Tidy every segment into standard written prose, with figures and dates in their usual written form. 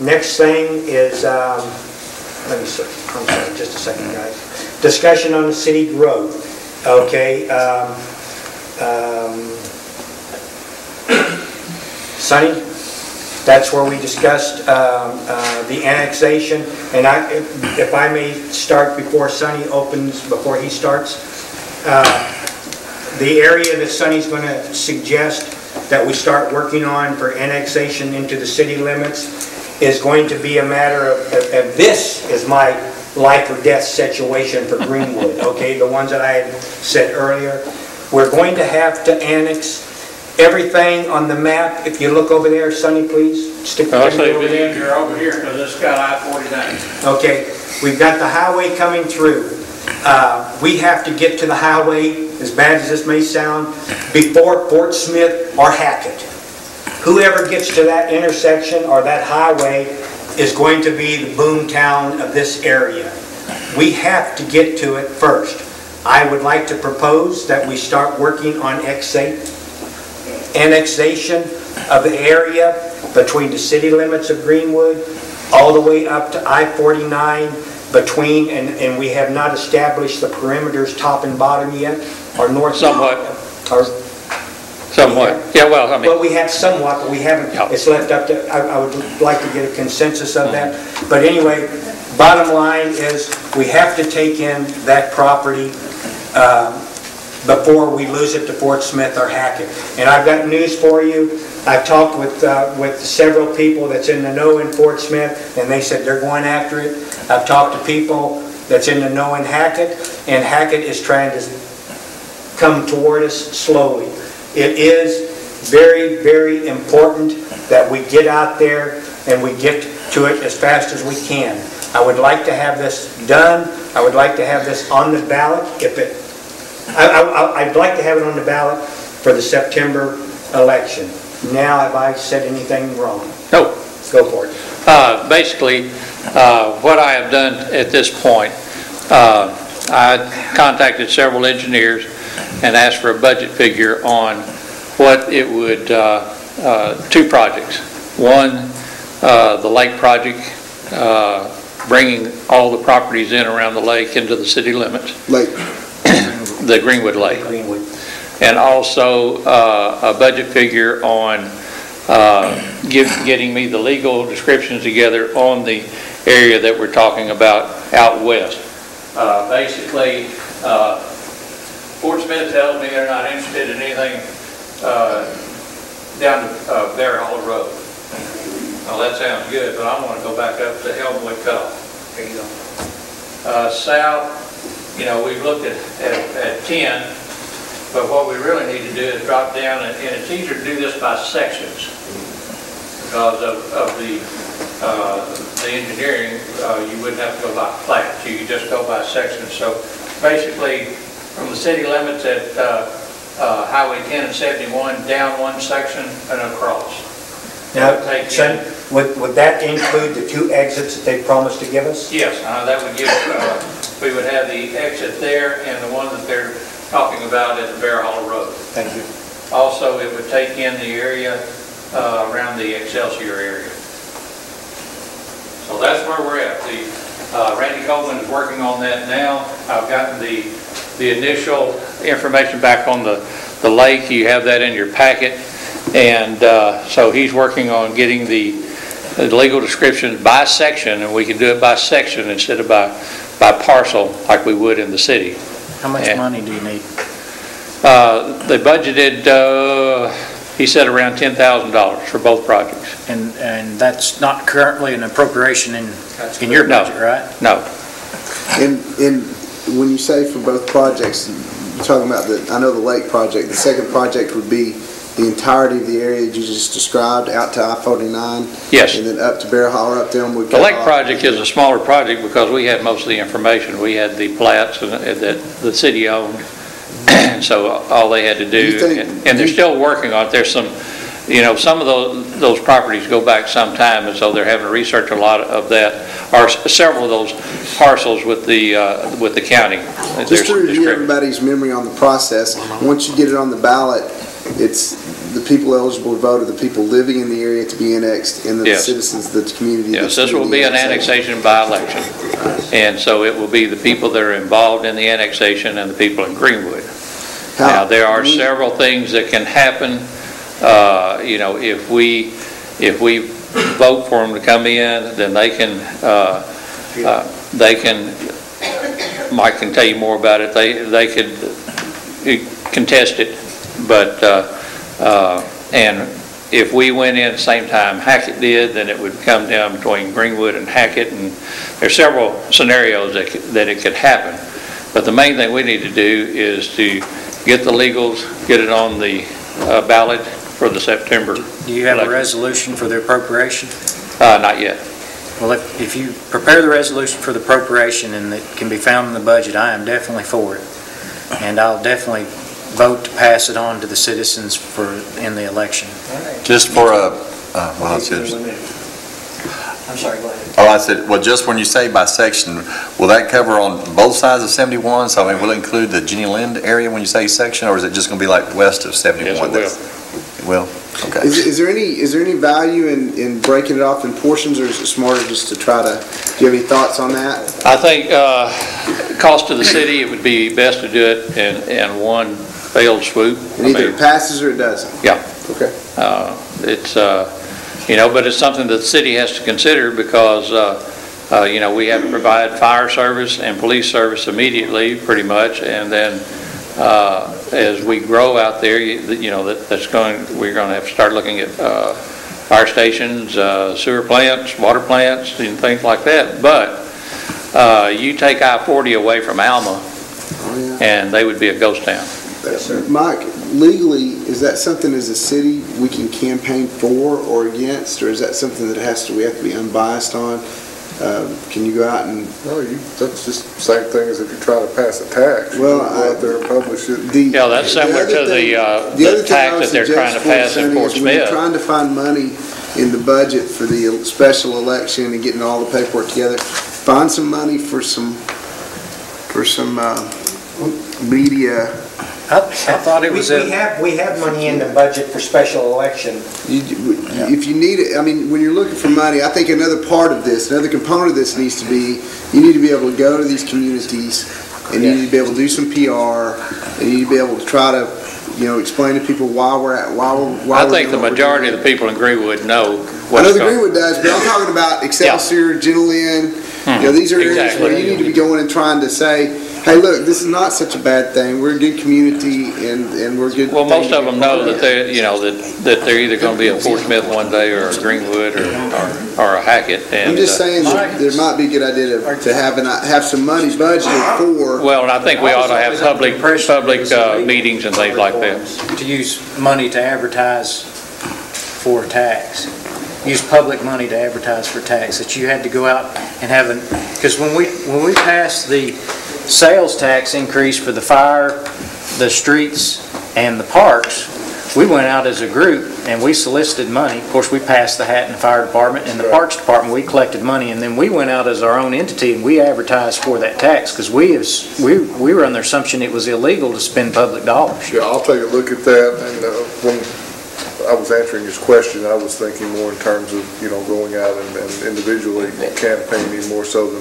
Next thing is, let me see, I'm sorry, just a second, guys. Discussion on the city growth. Okay. Sonny, that's where we discussed the annexation. And if I may start before Sonny opens, before he starts, the area that Sonny's going to suggest that we start working on for annexation into the city limits is going to be a matter of this is my life or death situation for Greenwood, okay, the ones that I had said earlier. We're going to have to annex everything on the map. If you look over there, Sonny, please, stick the finger over there. You're over here, because it's got I-49. Okay, we've got the highway coming through. We have to get to the highway, as bad as this may sound, before Fort Smith or Hackett. Whoever gets to that intersection or that highway is going to be the boom town of this area. We have to get to it first. I would like to propose that we start working on annexation of the area between the city limits of Greenwood all the way up to I-49 between, and we have not established the perimeters top and bottom yet, or north. Somewhat. Or, somewhat. Yeah, well, I mean. Well, we have somewhat, but we haven't. Yeah. It's left up to, I would like to get a consensus of that. But anyway, bottom line is we have to take in that property before we lose it to Fort Smith or Hackett. And I've got news for you. I've talked with several people that's in the know in Fort Smith, and they said they're going after it. I've talked to people that's in the know in Hackett, and Hackett is trying to come toward us slowly. It is very, very important that we get out there and we get to it as fast as we can. I would like to have this done. I would like to have this on the ballot. I'd like to have it on the ballot for the September election. Now, have I said anything wrong? No. Go for it. Basically, what I have done at this point, I contacted several engineers and asked for a budget figure on what it would, two projects. One, the lake project, bringing all the properties in around the lake into the city limits. Lake. The Greenwood Lake. Greenwood. And also a budget figure on getting me the legal descriptions together on the area that we're talking about out west. Basically, Fort Smith tells me they're not interested in anything down to Bear Hall Road. Well, that sounds good, but I want to go back up to Elmwood Cutoff. There you go. South, you know, we've looked at 10, but what we really need to do is drop down, and it's easier to do this by sections because of the engineering. You wouldn't have to go by plats. You could just go by sections. So basically, from the city limits at Highway 10 and 71, down one section and across. Now, would that include the two exits that they promised to give us? Yes, that would give, we would have the exit there and the one that they're talking about at the Bear Hollow Road. Thank you. Also, it would take in the area around the Excelsior area. So that's where we're at. Randy Coleman is working on that now. I've gotten the initial information back on the lake. You have that in your packet. And so he's working on getting the legal descriptions by section, and we can do it by section instead of by parcel like we would in the city. How much money do you need? They budgeted, he said, around $10,000 for both projects. And that's not currently an appropriation in your budget, right? No. And when you say for both projects, you're talking about I know the lake project. The second project would be the entirety of the area that you just described out to I-49? Yes. And then up to Bear Hollow, up to Elmwood. The lake project is a smaller project because we had most of the information. We had the plats that the city owned, and so all they had to do, and they're still working on it. There's some, you know, some of those properties go back some time, and so they're having to research a lot of that, or several of those parcels with the county. Just to review everybody's memory on the process, once you get it on the ballot, the people eligible to vote are the people living in the area to be annexed, and the Yes. citizens, the community. Yes, this will be an annexation by election. And so it will be the people that are involved in the annexation and the people in Greenwood. Now, there are several things that can happen, you know, if we vote for them to come in, then they can, Mike can tell you more about it, they could contest it, but, and if we went in at the same time Hackett did, then it would come down between Greenwood and Hackett, and there's several scenarios that it could happen. But the main thing we need to do is to get the legals, get it on the ballot for the September. Do you have a resolution for the appropriation? Not yet. Well, if you prepare the resolution for the appropriation and it can be found in the budget, I am definitely for it. And I'll definitely vote to pass it on to the citizens in the election. Just for a, well, it's just, I'm sorry, go ahead. oh, I said, well, just when you say by section, will that cover on both sides of 71? So, I mean, will it include the Jenny Lind area when you say section, or is it just going to be like west of 71? Yes, it will. Okay. Is there any value in breaking it off in portions, or is it smarter just to try to, do you have any thoughts on that? I think cost to the city, it would be best to do it in one fell swoop. And either it passes or it doesn't? Yeah. Okay. It's, you know, but it's something that the city has to consider because, you know, we have to provide fire service and police service immediately, pretty much, and then as we grow out there, you know, we're going to have to start looking at fire stations, sewer plants, water plants, and things like that. But you take I-40 away from Alma, and they would be a ghost town. Yes, sir. Mike, legally, is that something as a city we can campaign for or against, or is that something that we have to be unbiased on? Can you go out and... No, that's just the same thing as if you try to pass a tax. Well, you go out there and publish it. Yeah, that's similar to the tax that they're trying to pass in Fort Smith. When you're trying to find money in the budget for the special election and getting all the paperwork together, find some money for some media. I thought it was we have money in the budget for special election. If you need it, I mean, when you're looking for money, I think another part of this, another component of this needs to be, you need to be able to go to these communities, and you need to be able to do some PR, and you need to be able to try to, you know, explain to people why we're I think the majority of the people in Greenwood know what's I know the going on. Greenwood does, but I'm talking about Excelsior, Jenny Lind. You know, these are areas where you need to be going and trying to say, hey, look, this is not such a bad thing. We're a good community, and we're good. Well, most of them know that they, you know, that they're either going to be a Fort Smith one day, or a Greenwood, or a Hackett. And I'm just saying that there might be a good idea to have some money budgeted for. Well, and I think we ought to have public meetings and things like that. to use money to advertise for tax. Use public money to advertise for tax, that you had to go out and have because when we passed the sales tax increase for the fire, the streets, and the parks, we went out as a group and we solicited money. Of course, we passed the hat in the fire department and the parks department. We collected money, and then we went out as our own entity and we advertised for that tax, because we were under the assumption it was illegal to spend public dollars. Yeah, I'll take a look at that, and when I was answering his question, I was thinking more in terms of, you know, going out and individually campaigning more so than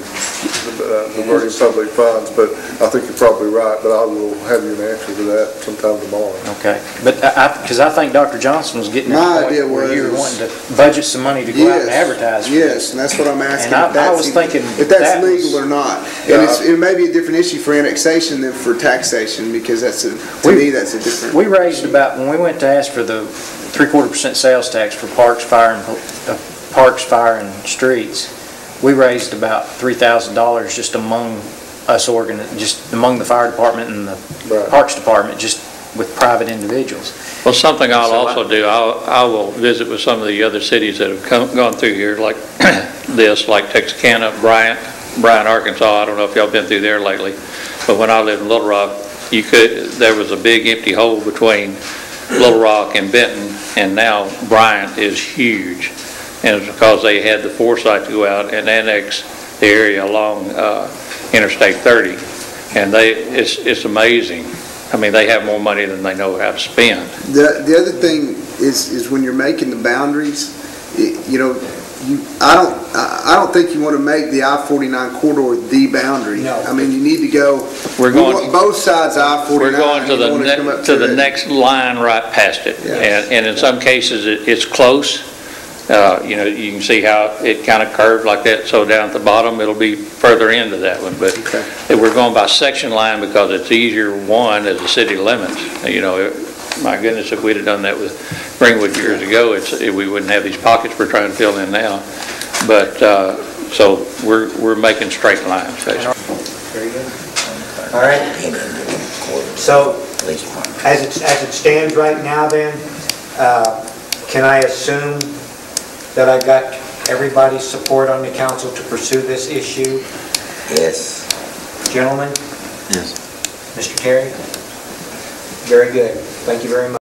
diverting public funds. But I think you're probably right, but I will have you an answer to that sometime tomorrow. Okay, but because I think Dr. Johnson was getting My at the idea point where you were was- wanting to budget some money to go out and advertise for Yes, and that's what I'm asking. And if I that's was thinking if that's that was- legal or not. Yeah. And it may be a different issue for annexation than for taxation, because to me that's a different. We raised about, when we went to ask for the 3/4% sales tax for parks, fire, and streets, we raised about $3,000 just among us, just among the fire department and the Right. parks department, just with private individuals. Well, something I'll also do, I will visit with some of the other cities that have gone through here, like this, like Texarkana, Bryant, Arkansas. I don't know if y'all been through there lately, but when I lived in Little Rock, there was a big empty hole between Little Rock and Benton, and now Bryant is huge, and it's because they had the foresight to go out and annex the area along Interstate 30, and it's amazing. I mean, they have more money than they know how to spend. The other thing is when you're making the boundaries, you know, I don't think you want to make the I-49 corridor the boundary. No. I mean, you need to go, We're going, both sides of I-49. we're going to you wanna come up the, to the it. next line right past it. Yeah. And in some cases, it's close. You know, you can see how it kind of curved like that, so down at the bottom, it'll be further into that one. But we're going by section line because it's easier, one, as the city limits. You know, my goodness, if we'd have done that with Greenwood years ago, we wouldn't have these pockets we're trying to fill in now. But, so we're making straight lines, basically. Very good. All right. So, as it stands right now then, can I assume that I got everybody's support on the council to pursue this issue? Yes. Gentlemen? Yes. Mr. Terry? Very good. Thank you very much.